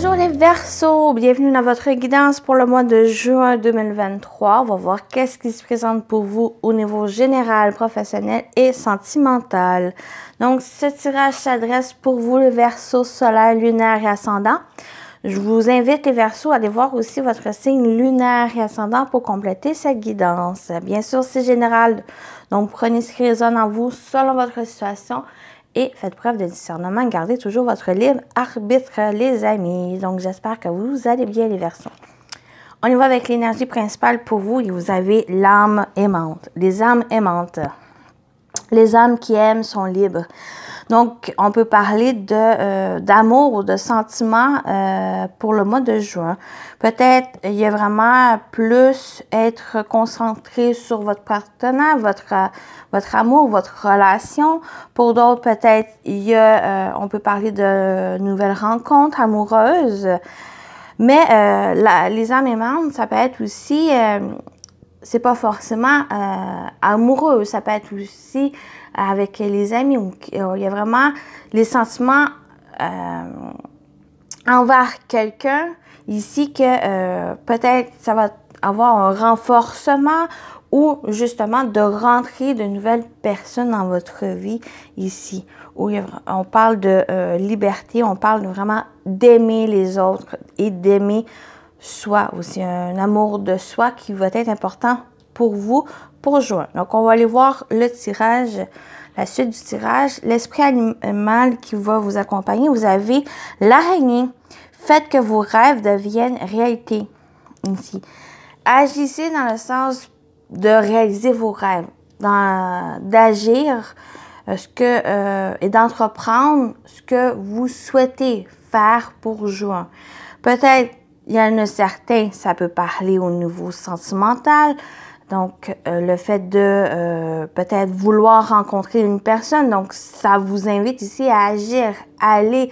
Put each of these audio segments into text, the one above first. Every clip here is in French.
Bonjour les Verseaux, bienvenue dans votre guidance pour le mois de juin 2023. On va voir qu'est-ce qui se présente pour vous au niveau général, professionnel et sentimental. Donc, ce tirage s'adresse pour vous les Verseaux solaire, lunaire et ascendant. Je vous invite les Verseaux à aller voir aussi votre signe lunaire et ascendant pour compléter cette guidance. Bien sûr, c'est général, donc prenez ce qui résonne en vous selon votre situation. Et faites preuve de discernement, gardez toujours votre libre arbitre, les amis. Donc, j'espère que vous allez bien, les Verseaux. On y va avec l'énergie principale pour vous et vous avez l'âme aimante. Les âmes aimantes. Les âmes qui aiment sont libres. Donc, on peut parler d'amour ou de sentiments pour le mois de juin. Peut-être il y a vraiment plus être concentré sur votre partenaire, votre amour, votre relation. Pour d'autres, peut-être il y a, on peut parler de nouvelles rencontres amoureuses. Mais les âmes aimantes, ça peut être aussi, c'est pas forcément amoureux, ça peut être aussi avec les amis, où il y a vraiment les sentiments envers quelqu'un ici que peut-être ça va avoir un renforcement ou justement de rentrer de nouvelles personnes dans votre vie ici, où on parle de liberté, on parle vraiment d'aimer les autres et d'aimer soi aussi, un amour de soi qui va être important pour vous pour juin. Donc, on va aller voir le tirage, la suite du tirage. L'esprit animal qui va vous accompagner. Vous avez l'araignée. Faites que vos rêves deviennent réalité ici. Agissez dans le sens de réaliser vos rêves, d'agir et d'entreprendre ce que vous souhaitez faire pour juin. Peut-être il y en a certains, ça peut parler au niveau sentimental. Donc, le fait de peut-être vouloir rencontrer une personne. Donc, ça vous invite ici à agir, à aller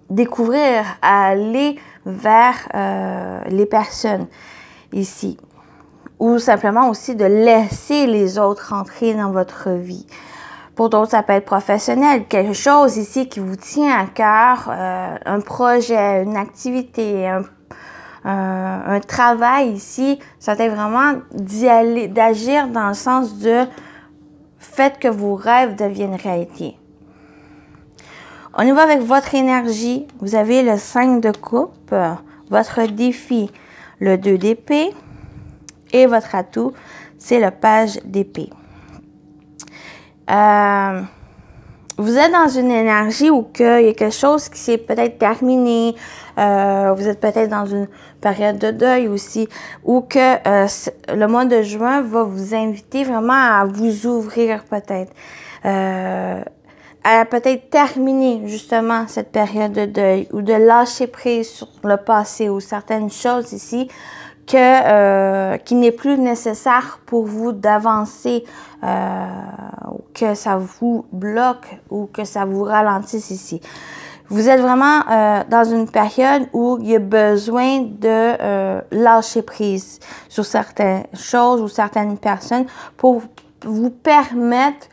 découvrir, à aller vers les personnes ici. Ou simplement aussi de laisser les autres rentrer dans votre vie. Pour d'autres, ça peut être professionnel. Quelque chose ici qui vous tient à cœur, un projet, une activité, un travail ici. Ça peut être vraiment d'agir dans le sens de faites que vos rêves deviennent réalité. On y va avec votre énergie. Vous avez le 5 de coupe, votre défi, le 2 d'épée et votre atout, c'est le page d'épée. Vous êtes dans une énergie où il y a quelque chose qui s'est peut-être terminé, vous êtes peut-être dans une période de deuil aussi, ou que le mois de juin va vous inviter vraiment à vous ouvrir peut-être, à peut-être terminer justement cette période de deuil, ou de lâcher prise sur le passé ou certaines choses ici, qui n'est plus nécessaire pour vous d'avancer, ou que ça vous bloque ou que ça vous ralentisse ici. Vous êtes vraiment dans une période où il y a besoin de lâcher prise sur certaines choses ou certaines personnes pour vous permettre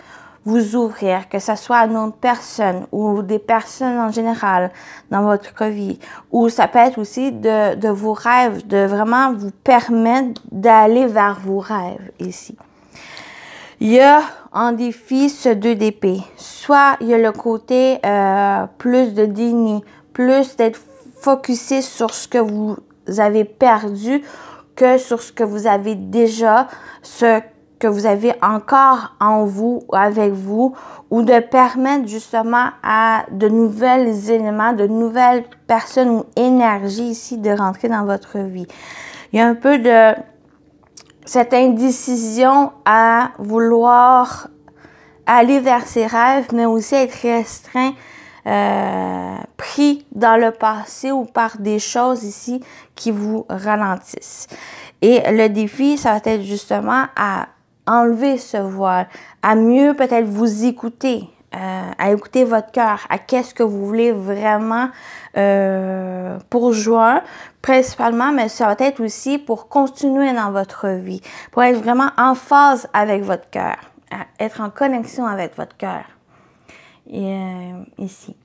vous ouvrir, que ce soit à une autre personne ou des personnes en général dans votre vie. Ou ça peut être aussi de vos rêves, de vraiment vous permettre d'aller vers vos rêves ici. Il y a en défi ce 2 d'épée. Soit il y a le côté plus de déni, plus d'être focusé sur ce que vous avez perdu que sur ce que vous avez déjà, ce que vous avez encore en vous, avec vous, ou de permettre justement à de nouvelles éléments, de nouvelles personnes ou énergies ici de rentrer dans votre vie. Il y a un peu de cette indécision à vouloir aller vers ses rêves, mais aussi être restreint, pris dans le passé ou par des choses ici qui vous ralentissent. Et le défi, ça va être justement à enlever ce voile, à mieux peut-être vous écouter, à écouter votre cœur, à qu'est-ce que vous voulez vraiment pour juin, principalement, mais ça va être aussi pour continuer dans votre vie, pour être vraiment en phase avec votre cœur, être en connexion avec votre cœur. Et ici.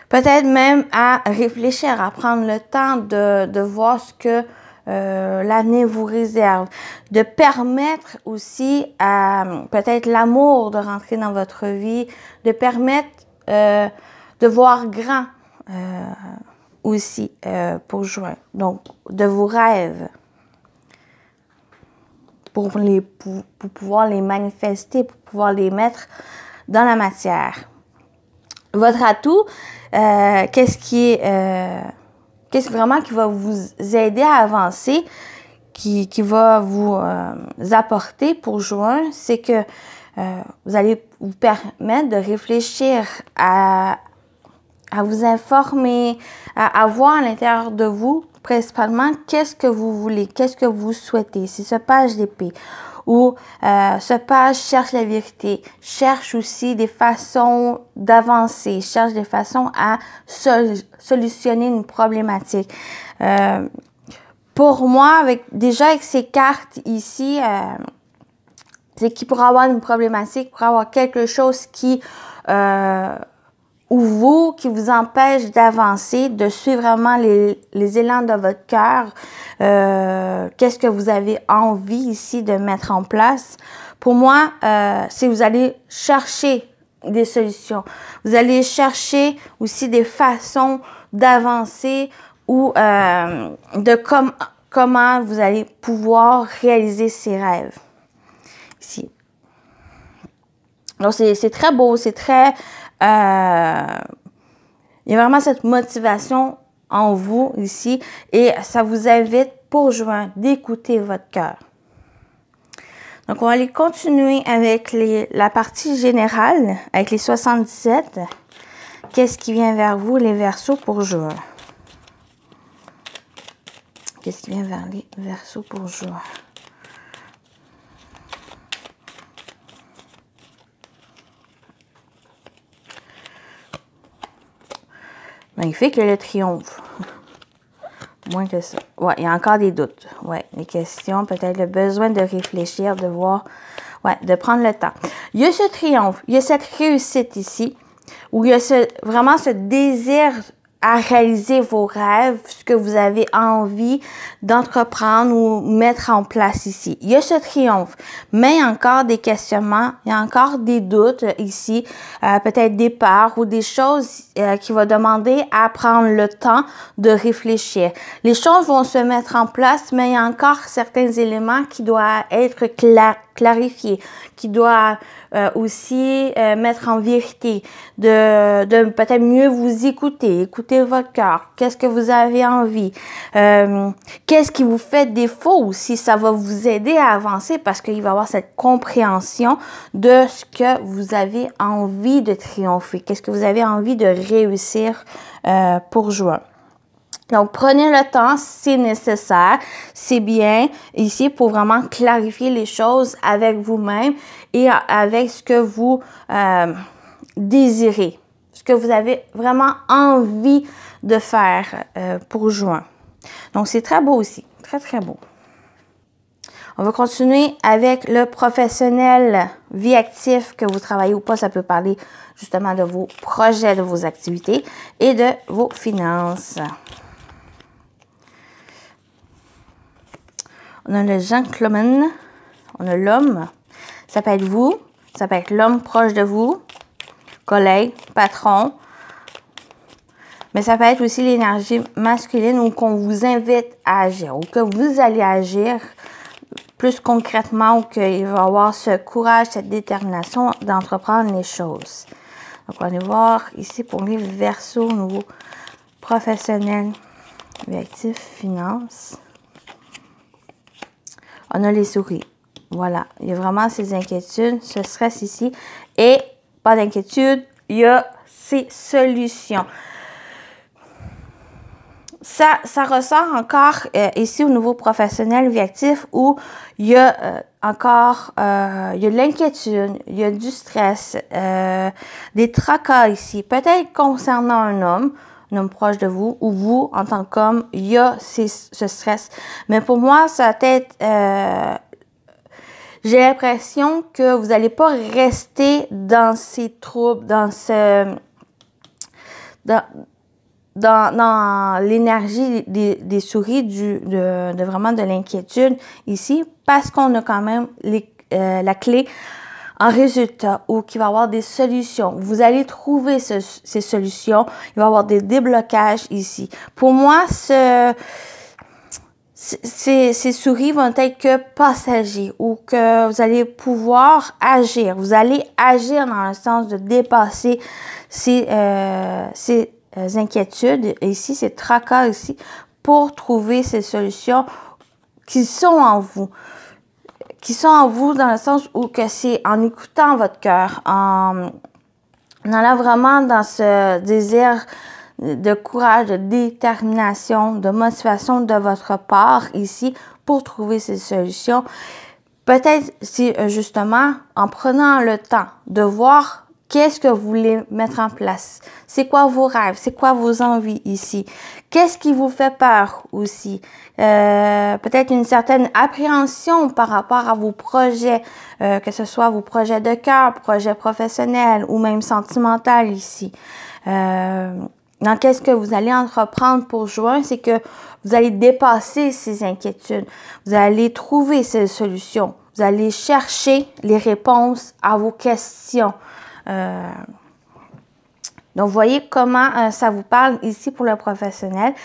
peut-être même à réfléchir, à prendre le temps de voir ce que l'avenir vous réserve, de permettre aussi à peut-être l'amour de rentrer dans votre vie, de permettre de voir grand aussi pour juin, donc de vos rêves, pour pouvoir les manifester, pour pouvoir les mettre dans la matière. Votre atout, qu'est-ce vraiment qui va vous aider à avancer, qui va vous apporter pour juin, c'est que vous allez vous permettre de réfléchir à vous informer, à voir à l'intérieur de vous, principalement, qu'est-ce que vous voulez, qu'est-ce que vous souhaitez. C'est ce page d'épée. Ou ce page cherche la vérité, cherche aussi des façons d'avancer, cherche des façons à solutionner une problématique. Pour moi, avec ces cartes ici, c'est qu'il pourrait avoir une problématique, il pourrait avoir quelque chose qui qui vous empêche d'avancer, de suivre vraiment les élans de votre cœur. Qu'est-ce que vous avez envie ici de mettre en place? Pour moi, c'est vous allez chercher des solutions. Vous allez chercher aussi des façons d'avancer ou comment vous allez pouvoir réaliser ces rêves. Ici. Donc, c'est très beau, c'est très... il y a vraiment cette motivation en vous ici et ça vous invite pour juin d'écouter votre cœur. Donc, on va aller continuer avec la partie générale, avec les 77. Qu'est-ce qui vient vers vous, les Verseaux, pour juin? Qu'est-ce qui vient vers les Verseaux pour juin? Magnifique, le triomphe. Moins que ça. Ouais, il y a encore des doutes. Ouais, les questions, peut-être le besoin de réfléchir, de voir, ouais, de prendre le temps. Il y a ce triomphe, il y a cette réussite ici, où il y a vraiment ce désir à réaliser vos rêves, ce que vous avez envie d'entreprendre ou mettre en place ici. Il y a ce triomphe, mais il y a encore des questionnements, il y a encore des doutes ici, peut-être des peurs ou des choses qui vont demander à prendre le temps de réfléchir. Les choses vont se mettre en place, mais il y a encore certains éléments qui doivent être clarifiés, qui doivent aussi mettre en vérité, de peut-être mieux vous écouter votre cœur, qu'est-ce que vous avez envie, qu'est-ce qui vous fait défaut aussi, ça va vous aider à avancer parce qu'il va y avoir cette compréhension de ce que vous avez envie de triompher, qu'est-ce que vous avez envie de réussir pour juin. Donc, prenez le temps, c'est nécessaire, c'est bien ici pour vraiment clarifier les choses avec vous-même et avec ce que vous désirez, ce que vous avez vraiment envie de faire pour juin. Donc, c'est très beau aussi, très, très beau. On va continuer avec le professionnel, vie active, que vous travaillez ou pas. Ça peut parler justement de vos projets, de vos activités et de vos finances. On a le gentleman, on a l'homme. Ça peut être vous, ça peut être l'homme proche de vous, collègue, patron. Mais ça peut être aussi l'énergie masculine ou qu'on vous invite à agir ou que vous allez agir plus concrètement ou qu'il va y avoir ce courage, cette détermination d'entreprendre les choses. Donc, on va aller voir ici pour les Verseaux au niveau professionnel, vie active, finances. On a les souris. Voilà. Il y a vraiment ces inquiétudes, ce stress ici. Et pas d'inquiétude, il y a ces solutions. Ça ressort encore ici au niveau professionnel, vie active, où il y a encore il y a de l'inquiétude, il y a du stress, des tracas ici. Peut-être concernant un homme proche de vous, ou vous, en tant qu'homme, il y a ce stress. Mais pour moi, ça va être j'ai l'impression que vous n'allez pas rester dans ces troubles, dans l'énergie des souris, vraiment de l'inquiétude ici, parce qu'on a quand même la clé en résultat ou qu'il va y avoir des solutions. Vous allez trouver ces solutions. Il va y avoir des déblocages ici. Pour moi, ces souris vont être que passagers ou que vous allez pouvoir agir. Vous allez agir dans le sens de dépasser ces inquiétudes ici, ces tracas ici, pour trouver ces solutions qui sont en vous. Qui sont en vous dans le sens où que c'est en écoutant votre cœur, en allant vraiment dans ce désir de courage, de détermination, de motivation de votre part ici pour trouver ces solutions. Peut-être c'est justement en prenant le temps de voir qu'est-ce que vous voulez mettre en place. C'est quoi vos rêves? C'est quoi vos envies ici? Qu'est-ce qui vous fait peur aussi? Peut-être une certaine appréhension par rapport à vos projets, que ce soit vos projets de cœur, projets professionnels ou même sentimentaux ici. Dans qu'est-ce que vous allez entreprendre pour juin, c'est que vous allez dépasser ces inquiétudes. Vous allez trouver ces solutions. Vous allez chercher les réponses à vos questions. Donc, vous voyez comment ça vous parle ici pour le professionnel.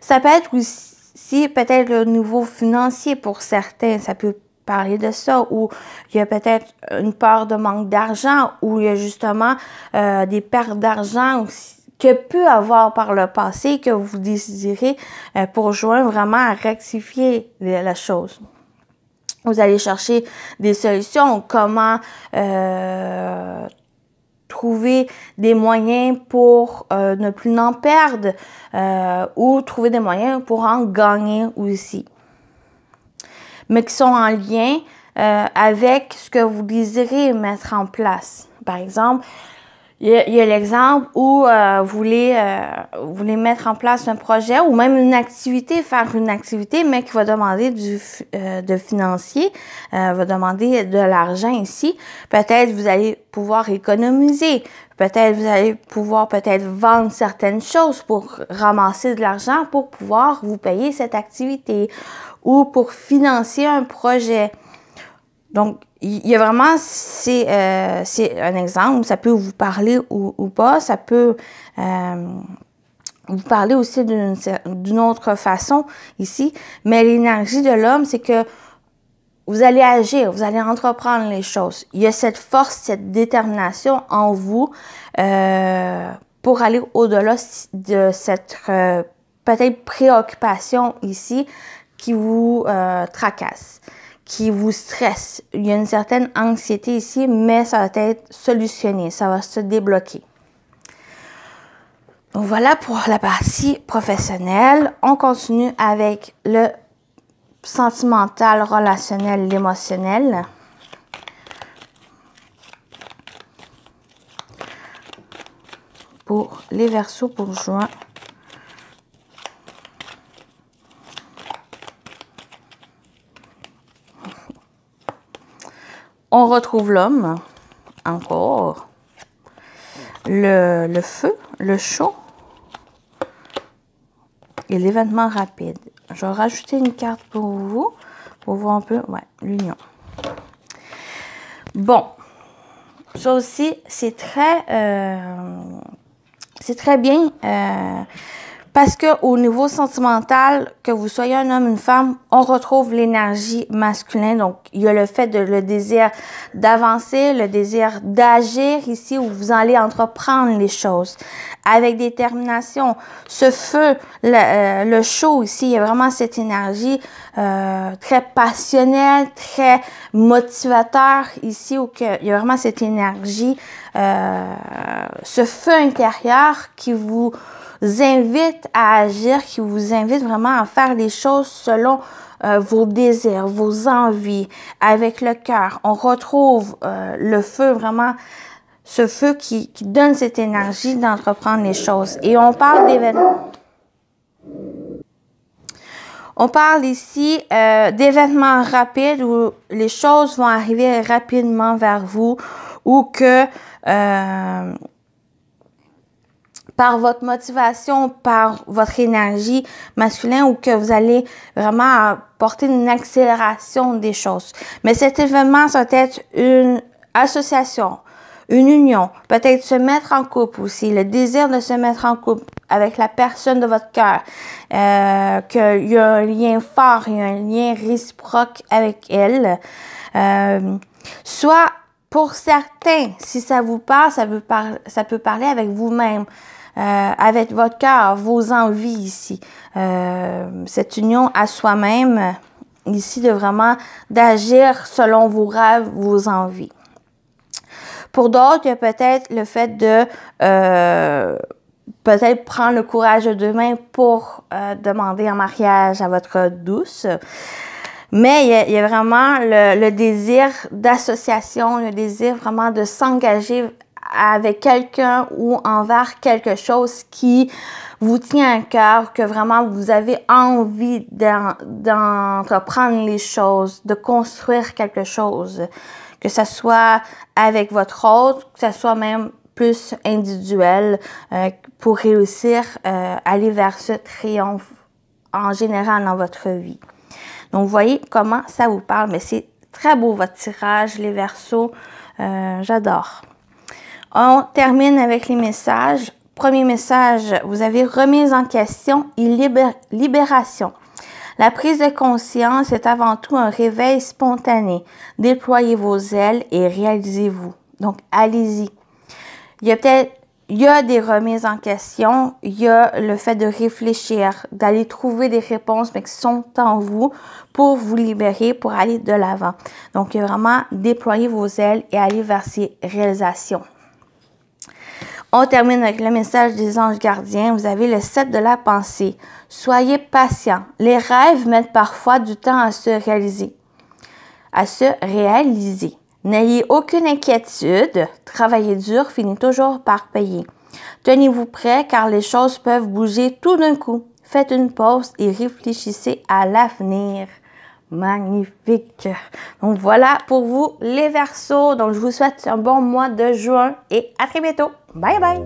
Ça peut être aussi peut-être le niveau financier pour certains. Ça peut parler de ça, ou il y a peut-être une peur de manque d'argent, ou il y a justement des pertes d'argent aussi que peut avoir par le passé, que vous désirez pour juin vraiment à rectifier la chose. Vous allez chercher des solutions, comment trouver des moyens pour ne plus en perdre ou trouver des moyens pour en gagner aussi. Mais qui sont en lien avec ce que vous désirez mettre en place. Par exemple, il y a l'exemple où vous voulez mettre en place un projet ou même une activité, faire une activité, mais qui va demander de financier, va demander de l'argent ici. Peut-être vous allez pouvoir économiser. Peut-être vous allez pouvoir vendre certaines choses pour ramasser de l'argent pour pouvoir vous payer cette activité ou pour financer un projet. Donc, il y a vraiment, c'est un exemple, ça peut vous parler ou pas, ça peut vous parler aussi d'une autre façon ici, mais l'énergie de l'homme, c'est que vous allez agir, vous allez entreprendre les choses. Il y a cette force, cette détermination en vous pour aller au-delà de cette peut-être préoccupation ici qui vous tracasse, qui vous stresse. Il y a une certaine anxiété ici, mais ça va être solutionné, ça va se débloquer. Donc voilà pour la partie professionnelle. On continue avec le sentimental, relationnel, l'émotionnel. Pour les Verseaux pour juin. On retrouve l'homme, encore, le feu, le chaud et l'événement rapide. Je vais rajouter une carte pour vous, pour voir un peu, ouais, l'union. Bon, ça aussi, c'est très bien parce que au niveau sentimental, que vous soyez un homme, une femme, on retrouve l'énergie masculine. Donc, il y a le désir d'avancer, le désir d'agir ici où vous allez entreprendre les choses avec détermination. Ce feu, le chaud ici, il y a vraiment cette énergie très passionnelle, très motivateur ici où il y a vraiment cette énergie, ce feu intérieur qui vous invite à agir, qui vous invite vraiment à faire les choses selon vos désirs, vos envies, avec le cœur. On retrouve le feu, vraiment, ce feu qui donne cette énergie d'entreprendre les choses. Et on parle d'événements. On parle ici d'événements rapides où les choses vont arriver rapidement vers vous ou que par votre motivation, par votre énergie masculine ou que vous allez vraiment apporter une accélération des choses. Mais cet événement, ça va être une association, une union, peut-être se mettre en couple aussi, le désir de se mettre en couple avec la personne de votre cœur, qu'il y a un lien fort, il y a un lien réciproque avec elle. Soit pour certains, si ça vous parle, ça peut parler avec vous-même, avec votre cœur, vos envies ici. Cette union à soi-même, ici, de vraiment d'agir selon vos rêves, vos envies. Pour d'autres, il y a peut-être le fait de peut-être prendre le courage de demain pour demander en mariage à votre douce. Mais il y a vraiment le désir d'association, le désir vraiment de s'engager avec quelqu'un ou envers quelque chose qui vous tient à cœur, que vraiment vous avez envie d'entreprendre les choses, de construire quelque chose, que ce soit avec votre autre, que ce soit même plus individuel, pour réussir à aller vers ce triomphe en général dans votre vie. Donc, vous voyez comment ça vous parle, mais c'est très beau votre tirage, les Verseaux, j'adore. On termine avec les messages. Premier message, vous avez remise en question et libération. La prise de conscience est avant tout un réveil spontané. Déployez vos ailes et réalisez-vous. Donc, allez-y. Il y a des remises en question, il y a le fait de réfléchir, d'aller trouver des réponses, mais qui sont en vous pour vous libérer, pour aller de l'avant. Donc, il y a vraiment déployer vos ailes et aller vers ces réalisations. On termine avec le message des anges gardiens. Vous avez le 7 de la pensée. Soyez patient. Les rêves mettent parfois du temps à se réaliser. N'ayez aucune inquiétude. Travaillez dur finit toujours par payer. Tenez-vous prêt car les choses peuvent bouger tout d'un coup. Faites une pause et réfléchissez à l'avenir. Magnifique! Donc voilà pour vous les Verseaux. Donc je vous souhaite un bon mois de juin et à très bientôt. Bye bye!